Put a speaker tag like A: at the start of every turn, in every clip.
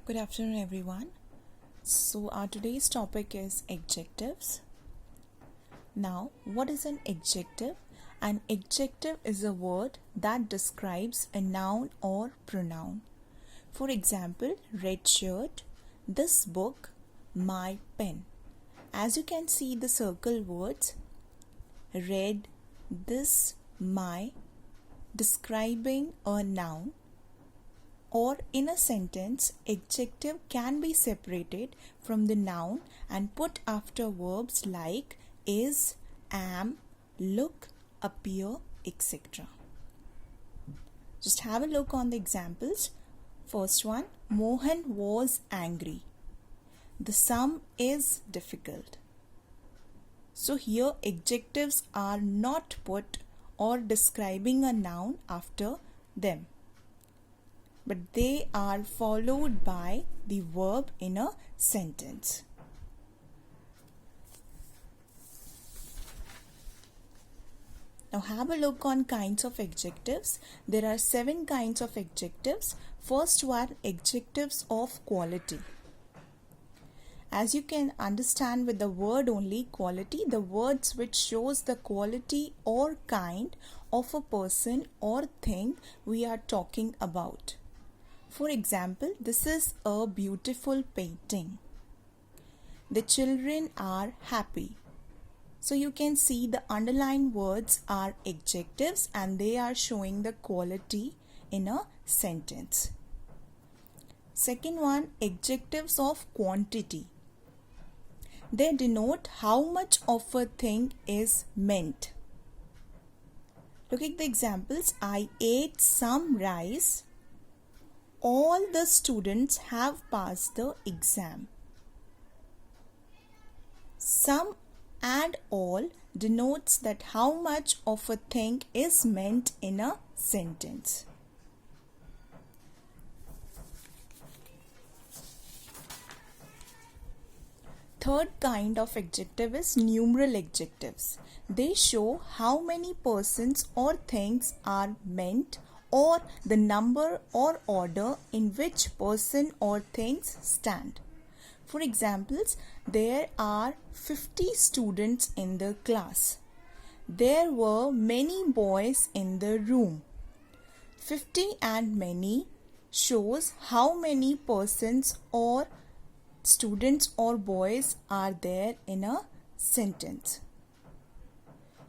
A: Good afternoon, everyone. So, our today's topic is adjectives. Now, what is an adjective? An adjective is a word that describes a noun or pronoun. For example, red shirt, this book, my pen. As you can see, the circle words red, this, my, describing a noun. Or in a sentence, adjective can be separated from the noun and put after verbs like is, am, look, appear, etc. Just have a look on the examples. First one, Mohan was angry. The sum is difficult. So here adjectives are not put or describing a noun after them, but they are followed by the verb in a sentence. Now have a look on kinds of adjectives. There are 7 kinds of adjectives. First one, adjectives of quality. As you can understand with the word only quality, the words which shows the quality or kind of a person or thing we are talking about. For example, this is a beautiful painting. The children are happy. So you can see the underlined words are adjectives and they are showing the quality in a sentence. Second one, adjectives of quantity. They denote how much of a thing is meant. Look at the examples. I ate some rice. All the students have passed the exam. Some and all denotes that how much of a thing is meant in a sentence. Third kind of adjective is numeral adjectives. They show how many persons or things are meant or the number or order in which person or things stand. For examples, there are 50 students in the class. There were many boys in the room. 50 and many shows how many persons or students or boys are there in a sentence.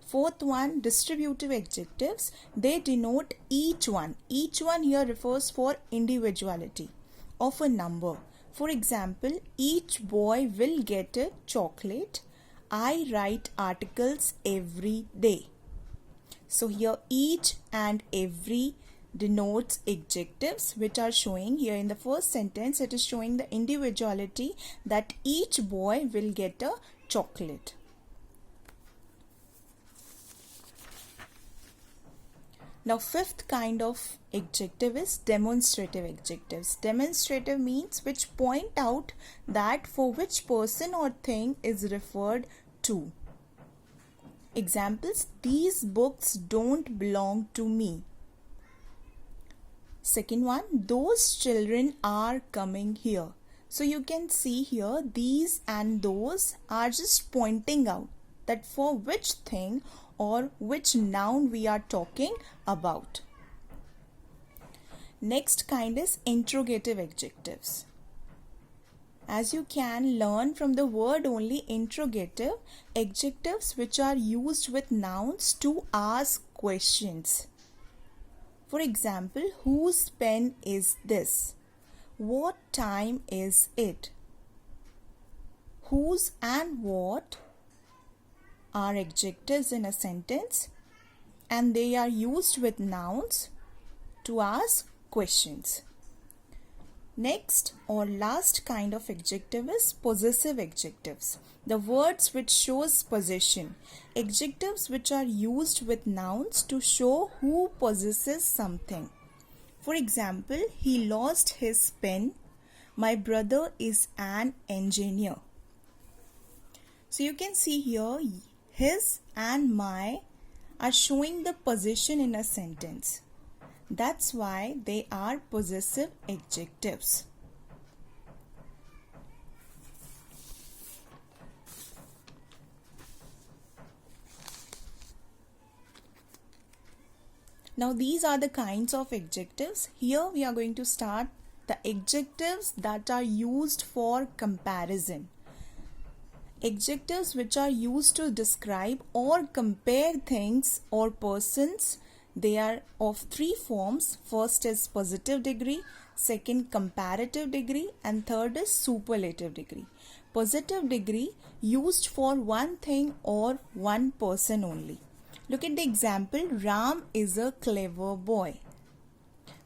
A: Fourth one, distributive adjectives. They denote each one. Each one here refers for individuality of a number. For example, each boy will get a chocolate. I write articles every day. So here each and every denotes adjectives which are showing here in the first sentence. It is showing the individuality that each boy will get a chocolate. Now fifth kind of adjective is demonstrative adjectives. Demonstrative means which point out that for which person or thing is referred to. Examples, these books don't belong to me. Second one, those children are coming here. So you can see here these and those are just pointing out that for which thing or which noun we are talking about. Next kind is interrogative adjectives. As you can learn from the word only interrogative, adjectives which are used with nouns to ask questions. For example, whose pen is this? What time is it? Whose and what are adjectives in a sentence and they are used with nouns to ask questions. Next or last kind of adjective is possessive adjectives. The words which shows possession. Adjectives which are used with nouns to show who possesses something. For example, he lost his pen. My brother is an engineer. So you can see here his and my are showing the possession in a sentence. That's why they are possessive adjectives. Now these are the kinds of adjectives. Here we are going to start the adjectives that are used for comparison. Adjectives which are used to describe or compare things or persons. They are of three forms. First is positive degree, second comparative degree, and third is superlative degree. Positive degree used for one thing or one person only. Look at the example, Ram is a clever boy.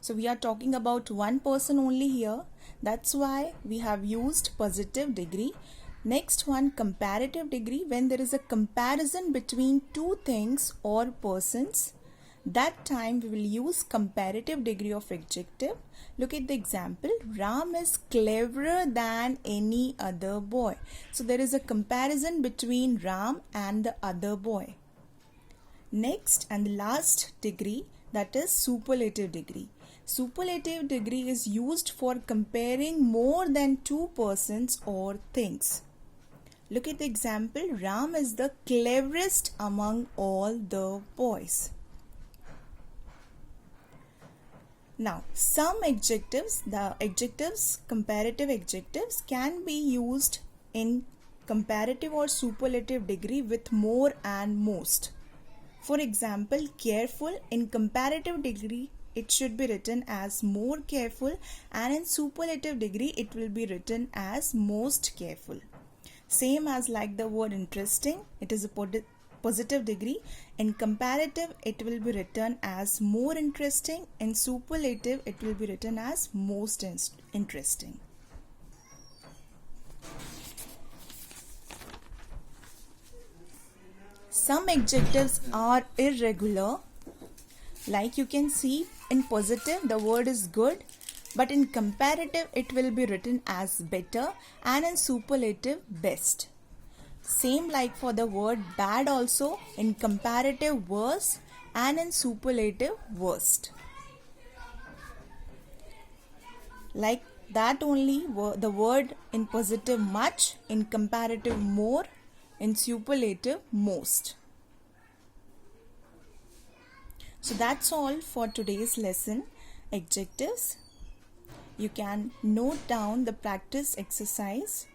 A: So we are talking about one person only here. That's why we have used positive degree. Next one, comparative degree, when there is a comparison between two things or persons. That time we will use comparative degree of adjective. Look at the example, Ram is cleverer than any other boy. So there is a comparison between Ram and the other boy. Next and the last degree, that is superlative degree. Superlative degree is used for comparing more than two persons or things. Look at the example, Ram is the cleverest among all the boys. Now, some adjectives, the adjectives, comparative adjectives can be used in comparative or superlative degree with more and most. For example, careful, in comparative degree it should be written as more careful, and in superlative degree it will be written as most careful. Same as like the word interesting, it is a positive degree. In comparative it will be written as more interesting. In superlative it will be written as most interesting. Some adjectives are irregular. Like you can see, in positive the word is good, but in comparative it will be written as better, and in superlative best. Same like for the word bad also, in comparative worse and in superlative worst. Like that only, the word in positive much, in comparative more, in superlative most. So that's all for today's lesson, adjectives. You can note down the practice exercise